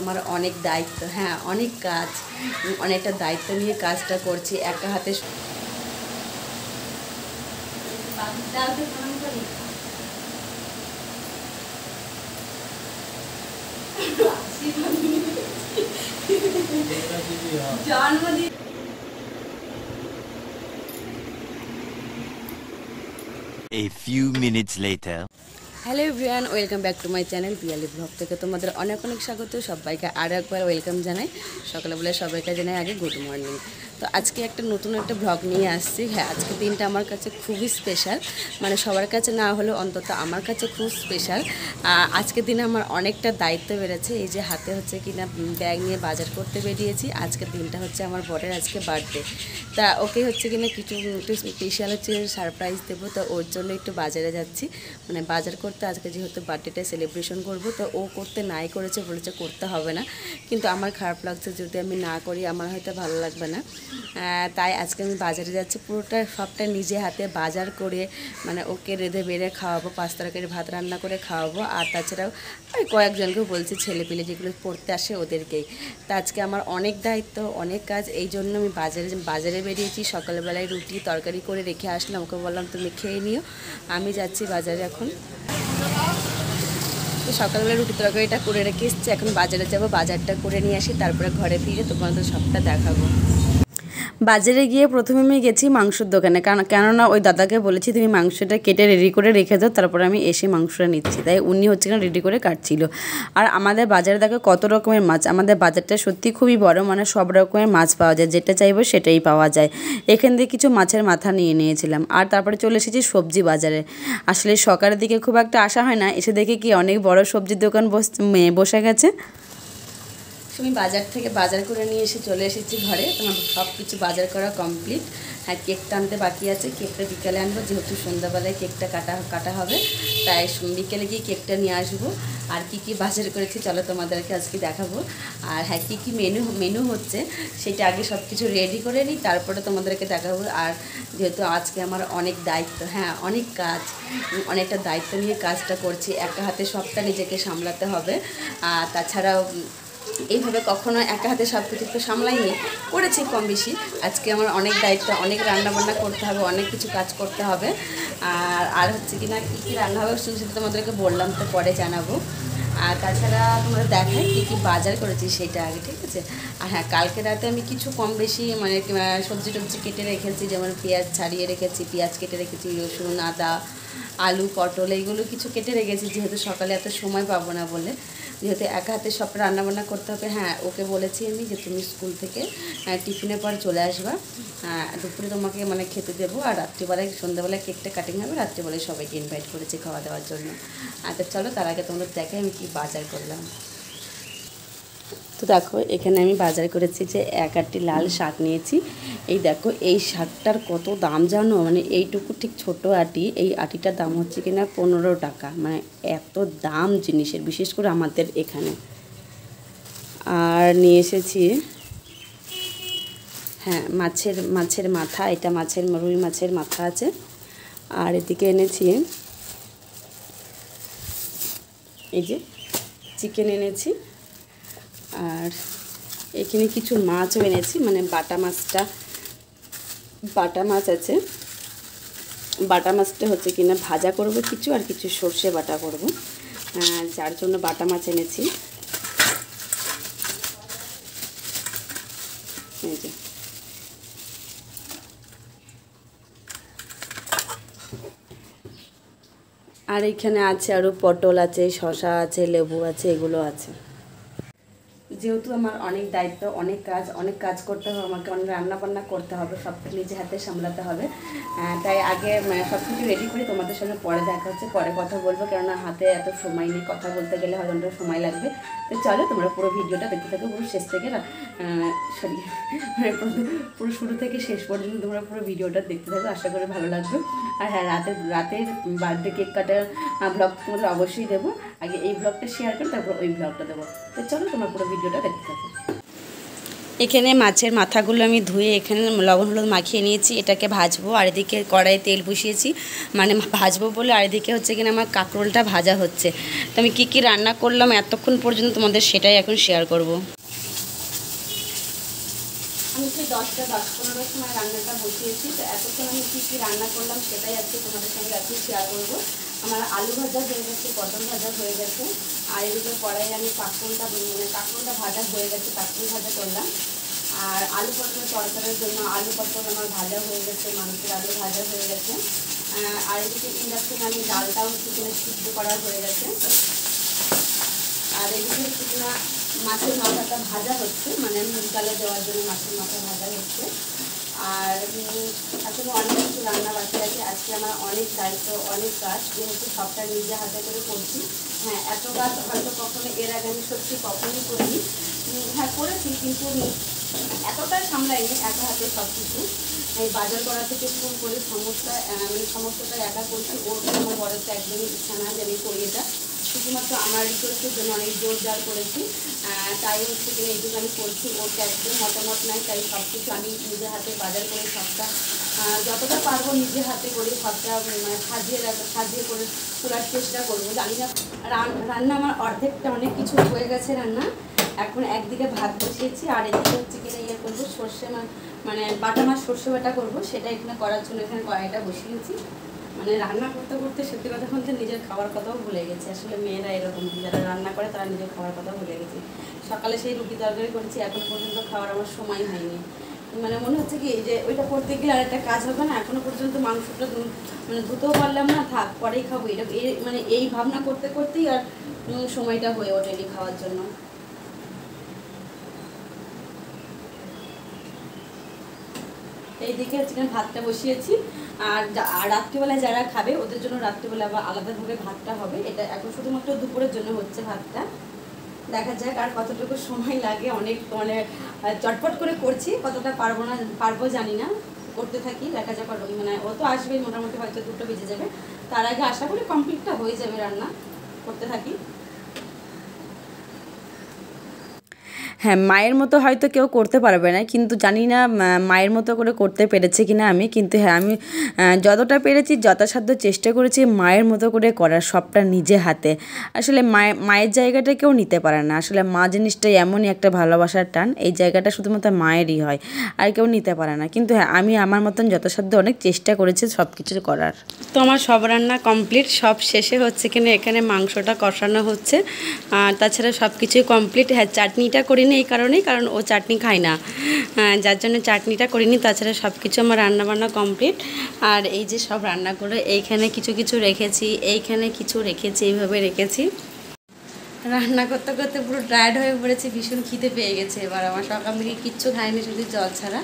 আমার অনেক দায়িত্ব, হ্যাঁ অনেক কাজ, অনেকটা দায়িত্ব নিয়ে কাজটা করছি একা হাতে। জন্মদিন A few minutes later. Hello everyone, welcome back to my channel Piyali blog থেকে তোমাদের অনেক অনেক স্বাগত। সবাইকে আরও একবার ওয়েলকাম জানাই। সকালে বলে সবাইকে জানাই আগে গুড মর্নিং। তো আজকে একটা নতুন একটা ব্লগ নিয়ে আসছি। হ্যাঁ, আজকে দিনটা আমার কাছে খুবই স্পেশাল, মানে সবার কাছে না হলেও অন্তত আমার কাছে খুব স্পেশাল। আজকের দিনে আমার অনেকটা দায়িত্ব বেড়েছে। এই যে হাতে হচ্ছে কিনা ব্যাগ নিয়ে বাজার করতে বেরিয়েছি। আজকের দিনটা হচ্ছে আমার বরের আজকে বার্থডে, তা ওকে হচ্ছে কিনা কিছু একটু স্পেশাল হচ্ছে সারপ্রাইজ দেবো। তো ওর জন্য একটু বাজারে যাচ্ছি, মানে বাজার করতে। আজকে যেহেতু বার্থডেটা সেলিব্রেশন করব, তো ও করতে নাই করেছে, বলেছে করতে হবে না, কিন্তু আমার খারাপ লাগছে যদি আমি না করি, আমার হয়তো ভালো লাগবে না। তাই আজকে আমি বাজারে যাচ্ছি, পুরোটা সবটা নিজে হাতে বাজার করে, মানে ওকে রেঁধে বেড়ে খাওয়াবো, 5 তরকারি ভাত রান্না করে খাওয়াবো। আর তাছাড়াও ওই কয়েকজনকেও বলছি, ছেলেপিলে যেগুলো পড়তে আসে ওদেরকেই। তা আজকে আমার অনেক দায়িত্ব, অনেক কাজ, এই জন্য আমি বাজারে বেরিয়েছি। সকালবেলায় রুটি তরকারি করে রেখে আসলাম, ওকে বললাম তুমি খেয়ে নিও, আমি যাচ্ছি বাজারে এখন। তো সকালবেলা রুটি তরকারিটা করে রেখে এসেছি, এখন বাজারে যাব, বাজারটা করে নিয়ে আসি, তারপরে ঘরে ফিরে তোমাদের সবটা দেখাবো। বাজারে গিয়ে প্রথমে আমি গেছি মাংসের দোকানে, কেননা ওই দাদাকে বলেছি তুমি মাংসটা কেটে রেডি করে রেখে দাও, তারপরে আমি এসে মাংসটা নিচ্ছি। তাই উনি হচ্ছে কিনা রেডি করে কাটছিল। আর আমাদের বাজারে দেখো কত রকমের মাছ, আমাদের বাজারটা সত্যি খুবই বড়, মানে সব রকমের মাছ পাওয়া যায়, যেটা চাইবো সেটাই পাওয়া যায়। এখান থেকে কিছু মাছের মাথা নিয়ে নিয়েছিলাম। আর তারপরে চলে এসেছি সবজি বাজারে। আসলে সকালের দিকে খুব একটা আসা হয় না, এসে দেখি কি অনেক বড় সবজির দোকান বসে গেছে। আমি বাজার থেকে বাজার করে নিয়ে এসে চলে এসেছি ঘরে। তোমার সব কিছু বাজার করা কমপ্লিট। হ্যাঁ, কেকটা আনতে বাকি আছে, কেকটা বিকেলে আনবো, যেহেতু সন্ধ্যাবেলায় কেকটা কাটা হবে, তাই বিকেলে গিয়ে কেকটা নিয়ে আসবো। আর কি কি বাজার করেছি চলো তোমাদেরকে আজকে দেখাবো। আর হ্যাঁ, কী কী মেনু হচ্ছে সেটা আগে সব কিছু রেডি করে নিই, তারপরে তোমাদেরকে দেখাবো। আর যেহেতু আজকে আমার অনেক দায়িত্ব, হ্যাঁ অনেক কাজ, অনেকটা দায়িত্ব নিয়ে কাজটা করছি, একা হাতে সবটা নিজেকে সামলাতে হবে। আর তাছাড়াও এইভাবে কখনো একা হাতে সব কিছু তো সামলাইনি, করেছি কম বেশি। আজকে আমার অনেক দায়িত্ব, অনেক রান্নাবান্না করতে হবে, অনেক কিছু কাজ করতে হবে। আর হচ্ছে কি না কী কী রান্না হবে সেটা তোমাদেরকে বললাম, তো পরে জানাবো। আর তাছাড়া তোমরা দেখাই কী কী বাজার করেছি সেটা আগে, ঠিক আছে। আর হ্যাঁ, কালকে রাতে আমি কিছু কম বেশি মানে সবজি টবজি কেটে রেখেছি, যেমন পেঁয়াজ ছাড়িয়ে রেখেছি, পেঁয়াজ কেটে রেখেছি, রসুন আদা আলু পটল এইগুলো কিছু কেটে রেখেছি, যেহেতু সকালে এত সময় পাবো না বলে, যেহেতু একা হাতে সব রান্নাবান্না করতে হবে। হ্যাঁ, ওকে বলেছি আমি যে তুমি স্কুল থেকে টিফিনের পর চলে আসবা, দুপুরে তোমাকে মানে খেতে দেবো, আর রাত্রিবেলায় সন্ধ্যাবেলায় কেকটা কাটিং হবে, রাত্রিবেলায় সবাইকে ইনভাইট করেছি খাওয়া দাওয়ার জন্য। তো চলো তার আগে তোমরা দেখে আমি কি বাজার করলাম। তো দেখো এখানে আমি বাজার করেছি যে 1 আঁটি লাল শাক নিয়েছি। এই দেখো এই শাকটার কত দাম জানো, মানে এইটুকু ঠিক ছোটো আঁটি, এই আঁটিটার দাম হচ্ছে কিনা 15 টাকা, মানে এত দাম জিনিসের, বিশেষ করে আমাদের এখানে। আর নিয়ে এসেছি হ্যাঁ মাছের মাথা, এটা রুই মাছের মাথা আছে। আর এদিকে এনেছি এই যে চিকেন এনেছি। আর এখানে কিছু মাছও এনেছি, মানে বাটা মাছ আছে। বাটা মাছটা হচ্ছে কিনা ভাজা করব কিছু, আর কিছু সর্ষে বাটা করব, যার জন্য বাটা মাছ এনেছি। এই যে আর এখানে আছে আরও পটল আছে, শসা আছে, লেবু আছে, এগুলো আছে। যেহেতু আমার অনেক দায়িত্ব, অনেক কাজ করতে হবে, আমাকে অনেক রান্নাবান্না করতে হবে, সব নিজে হাতে সামলাতে হবে। তাই আগে সব কিছু রেডি করি, তোমাদের সঙ্গে পরে দেখা হচ্ছে, পরে কথা বলবো, কেননা হাতে এত সময় নেই, কথা বলতে গেলে হয়তো অনেকটা সময় লাগবে। তো চলো তোমরা পুরো ভিডিওটা দেখতে থাকো, পুরো শেষ থেকে পুরো শুরু থেকে শেষ পর্যন্ত তোমরা পুরো ভিডিওটা দেখতে থাকো, আশা করি ভালো লাগবে। আর হ্যাঁ, রাতের বার্থডে কেক কাটার ব্লগ তোমাদের অবশ্যই দেবো। আগে এই ব্লগটা শেয়ার করে তারপর ওই ব্লগটা দেবো। তো চলো তোমরা পুরো ভিডিওটা দেখতে থাকো। এখানে মাছের মাথাগুলো আমি ধুয়ে এখানে লবণ হলুদ মাখিয়ে নিয়েছি, এটাকে ভাজবো। আর এদিকে কড়াইয়ে তেল বসিয়েছি, মানে ভাজবো বলে। আর এদিকে হচ্ছে কিনা আমার কাঁকরোলটা ভাজা হচ্ছে। তো আমি কী কী রান্না করলাম এতক্ষণ পর্যন্ত তোমাদের সেটাই এখন শেয়ার করব। আমি সেই 10-15 সময় রান্নাটা বসিয়েছি। তো এতক্ষণ আমি কী কী রান্না করলাম সেটাই আজকে তোমাদের সঙ্গে আজকে শেয়ার করবো। আমার আলু ভাজা হয়ে গেছে, পটল ভাজা হয়ে গেছে। আর এদিকে কড়াইয়ে আমি কাঁকরোলটা ভাজা হয়ে গেছে, কাঁকরোল ভাজা করলাম। আর আলু পটলের তরকারির জন্য আলু পটল আমার ভাজা হয়ে গেছে, মাংসের আলু ভাজা হয়ে গেছে। আর এদিকে ইন্ডাকশনে আমি ডালটাও চিকেনে সিদ্ধ করা হয়ে গেছে। আর এদিকে শুকনো মাছের মাথাটা ভাজা হচ্ছে, মানে মুগ ডালে দেওয়ার জন্য মাছের মাথা ভাজা হচ্ছে। আর আসলে অনেক কিছু রান্না বাকি আছে। আজকে আমার অনেক দায়িত্ব, অনেক কাজ, যেহেতু সবটা নিজে হাতে করে করছি। হ্যাঁ, এত কাজ হয়তো কখনো এর আগে আমি সত্যি কখনোই করিনি। হ্যাঁ করেছি, কিন্তু এতটাই সামলাইনি একা হাতে সব কিছু। এই বাজার করা থেকে শুরু করে সমস্তটা একা করছি। ওর আমার বড় তো একদমই ইচ্ছা না যে আমি করি এটা, শুধুমাত্র আমার রিকোয়েস্টের জন্য অনেক জোর জার করেছি। তাই হচ্ছে কিনা এইটুকু আমি করছি, ওর একদম মতামত নাই। তাই সব কিছু আমি নিজের হাতে বাজার করে সবটা যতটা পারবো নিজের হাতে করে সবটা সাজিয়ে করে তোলার চেষ্টা করবো। জানি না রান্না আমার অর্ধেকটা অনেক কিছু হয়ে গেছে রান্না। এখন একদিকে ভাত বসিয়েছি, আর এদিকে হচ্ছে কিনা ইয়ে করবো সর্ষে মানে বাটা মাছ সর্ষে বাটা করবো, সেটা এখানে করার জন্য এখানে কড়াইটা বসিয়েছি। মানে রান্না করতে করতে সত্যি কথা বলতে নিজের খাওয়ার কথাও ভুলে গেছি। আসলে মেয়েরা এরকম, যারা রান্না করে তারা নিজের খাওয়ার কথাও ভুলে গেছে। সকালে সেই রুটি তরকারি করেছি, এখন পর্যন্ত খাওয়ার আমার সময় হয়নি। মানে মনে হচ্ছে কি যে ওইটা করতে গেলে আরেকটা কাজ হবে না, এখনো পর্যন্ত মাংসটা মানে ধুতেও পারলাম না, থাক পরেই খাবো। এটা মানে এই ভাবনা করতে করতেই আর সময়টা হয়ে ওঠেনি খাওয়ার জন্য। এইদিকে চিকেন ভাতটা বসিয়েছি। আর রাত্রিবেলায় যারা খাবে ওদের জন্য রাত্রিবেলা আবার আলাদাভাবে ভাতটা হবে। এটা এখন শুধুমাত্র দুপুরের জন্য হচ্ছে ভাতটা। দেখা যাক আর কতটুকু সময় লাগে। অনেক মানে চটপট করে করছি, কতটা পারবো জানি না, করতে থাকি। দেখা যাক মানে ও তো আসবেই, মোটামুটি হয়তো 2টো বেজে যাবে। তার আগে আশা করি কমপ্লিটটা হয়ে যাবে, রান্না করতে থাকি। হ্যাঁ, মায়ের মতো হয়তো কেউ করতে পারবে না, কিন্তু জানি না মায়ের মতো করে করতে পেরেছে কিনা আমি। কিন্তু হ্যাঁ, আমি যতটা পেরেছি যথাসাধ্য চেষ্টা করেছি মায়ের মতো করে করার, সবটা নিজে হাতে। আসলে মায়ের জায়গাটা কেউ নিতে পারে না। আসলে মা জিনিসটাই এমনই একটা ভালোবাসার টান, এই জায়গাটা শুধুমাত্র মায়েরই হয়, আর কেউ নিতে পারে না। কিন্তু হ্যাঁ, আমি আমার মতন যথাসাধ্য অনেক চেষ্টা করেছি সব কিছু করার। তো আমার সব রান্না কমপ্লিট, সব শেষে হচ্ছে কিনা এখানে মাংসটা কষানো হচ্ছে। আর তাছাড়া সব কিছুই কমপ্লিট। হ্যাঁ, চাটনিটা করিনি এই কারণেই, কারণ ও চাটনি খায় না, যার জন্য চাটনিটা করিনি। তাছাড়া সব কিছু আমার রান্নাবান্না কমপ্লিট। আর এই যে সব রান্নাগুলো এইখানে কিছু কিছু রেখেছি, এইখানে কিছু রেখেছি, এইভাবে রেখেছি। রান্না করতে করতে পুরো টায়ার্ড হয়ে পড়েছি, ভীষণ খিদে পেয়ে গেছে এবার আমার। সকাল থেকে কিচ্ছু খাইনি, শুধু জল ছাড়া।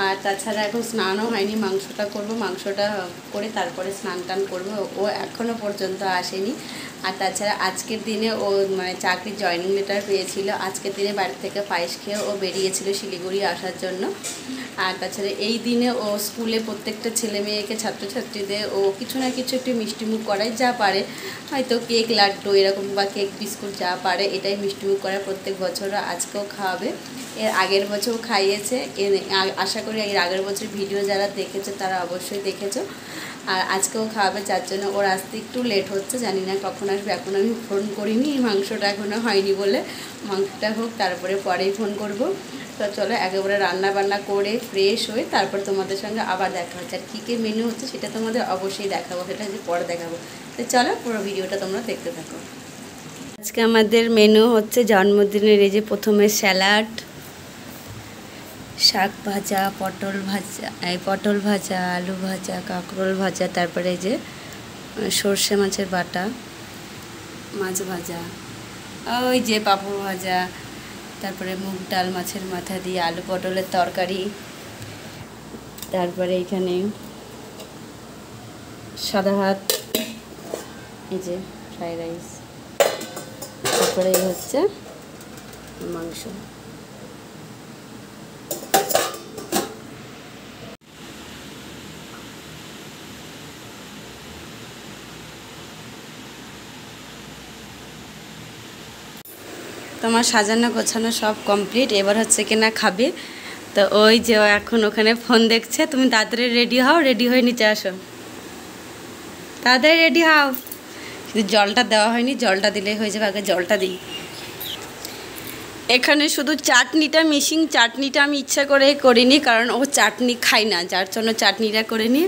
আর তাছাড়া এখন স্নানও হয়নি, মাংসটা করব, মাংসটা করে তারপরে স্নান টান করবো। ও এখনও পর্যন্ত আসেনি। আর তাছাড়া আজকের দিনে ও মানে চাকরির জয়েনিং লেটার পেয়েছিল, আজকের দিনে বাড়ি থেকে পায়েস খেয়ে ও বেরিয়েছিল শিলিগুড়ি আসার জন্য। আর তাছাড়া এই দিনে ও স্কুলে প্রত্যেকটা ছেলে মেয়েকে ছাত্রছাত্রীদের ও কিছু না কিছু একটু মিষ্টিমুখ করায়, যা পারে, হয়তো কেক লাড্ডু এরকম বা কেক বিস্কুট যা পারে এটাই মিষ্টিমুখ করা প্রত্যেক বছরও। আজকেও খাওয়াবে, এর আগের বছর খাইয়েছে। আশা করি এর আগের বছর ভিডিও যারা দেখেছো তারা অবশ্যই দেখেছো। আর আজকেও খাওয়াবে, যার জন্য ওর আসতে একটু লেট হচ্ছে, জানি না কখন আসবে। এখন আমি ফোন করিনি, মাংসটা এখনও হয়নি বলে। মাংসটা হোক তারপরে পরেই ফোন করব। তো চলো একেবারে রান্না বান্না করে ফ্রেশ হয়ে তারপর তোমাদের সঙ্গে আবার দেখা হচ্ছে। আর কী কী মেনু হচ্ছে সেটা তোমাদের অবশ্যই দেখাবো, সেটা যে পরে দেখাবো। তো চলো পুরো ভিডিওটা তোমরা দেখতে থাকো। আজকে আমাদের মেনু হচ্ছে জন্মদিনের এই যে প্রথমে স্যালাড, শাক ভাজা, পটল ভাজা, আলু ভাজা, কাঁকরোল ভাজা, তারপরে এই যে সর্ষে মাছের বাটা, মাছ ভাজা, ওই যে পাঁপড় ভাজা, তারপরে মুগ ডাল মাছের মাথা দিয়ে আলু পটলের তরকারি, তারপরে এখানে সাদা ভাত, এই যে ফ্রাইড রাইস, তারপরে এই হচ্ছে মাংস। তোমার সাজানো গোছানো সব কমপ্লিট, এবার হচ্ছে কিনা খাবে। তো ওই যে ও এখন ওখানে ফোন দেখছে, তুমি তাড়াতাড়ি রেডি হও, রেডি হয়ে নিচে আসো, তাড়াতাড়ি রেডি হও। কিন্তু জলটা দেওয়া হয়নি, জলটা দিলেই হয়ে যাবে, আগে জলটা দিই। এখানে শুধু চাটনিটা মিশিং, চাটনিটা আমি ইচ্ছা করে করিনি কারণ ও চাটনি খায় না, যার জন্য চাটনিটা করে নিই।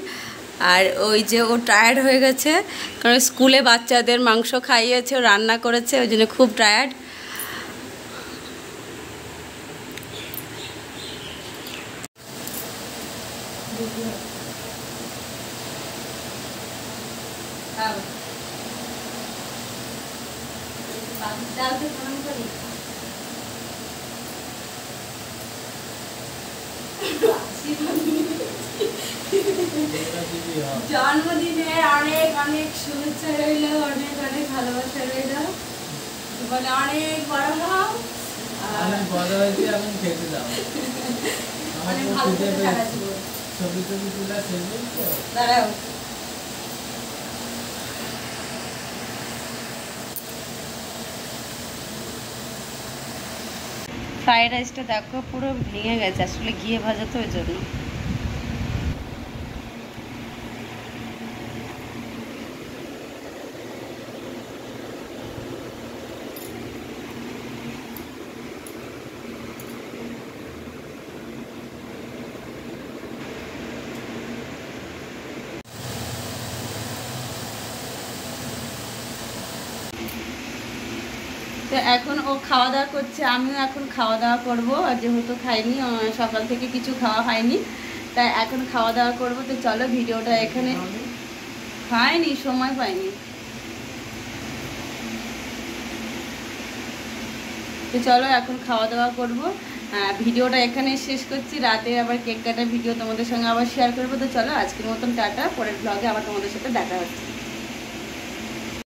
আর ওই যে ও টায়ার্ড হয়ে গেছে কারণ স্কুলে বাচ্চাদের মাংস খাইয়েছে, ও রান্না করেছে, ওই জন্য খুব টায়ার্ড। জন্মদিনের অনেক অনেক শুভেচ্ছা রইল, অনেক অনেক ভালোবাসা রইল, মানে অনেক বড় হও, অনেক বড় হয়েছে, এখন খেতে দাও। অনেক ভালো করে সারা জীবন। ছবি টবি তোলা শেষ তো দাঁড়াও, ফ্রাইড রাইসটা দেখো পুরো ভেঙে গেছে, আসলে ঘিয়ে ভাজা তো ওই জন্য। তো এখন ও খাওয়া দাওয়া করছে, আমিও এখন খাওয়া দাওয়া করবো, আর যেহেতু খাইনি, সকাল থেকে কিছু খাওয়া হয়নি, তাই এখন খাওয়া দাওয়া করবো। তো চলো ভিডিওটা এখানে, খাইনি, সময় পাইনি। তো চলো এখন খাওয়া দাওয়া করবো, ভিডিওটা এখানে শেষ করছি। রাতে আবার কেক কাটার ভিডিও তোমাদের সঙ্গে আবার শেয়ার করবো। তো চলো আজকের মতন টাটা, পরের ব্লগে আবার তোমাদের সাথে দেখা হচ্ছে।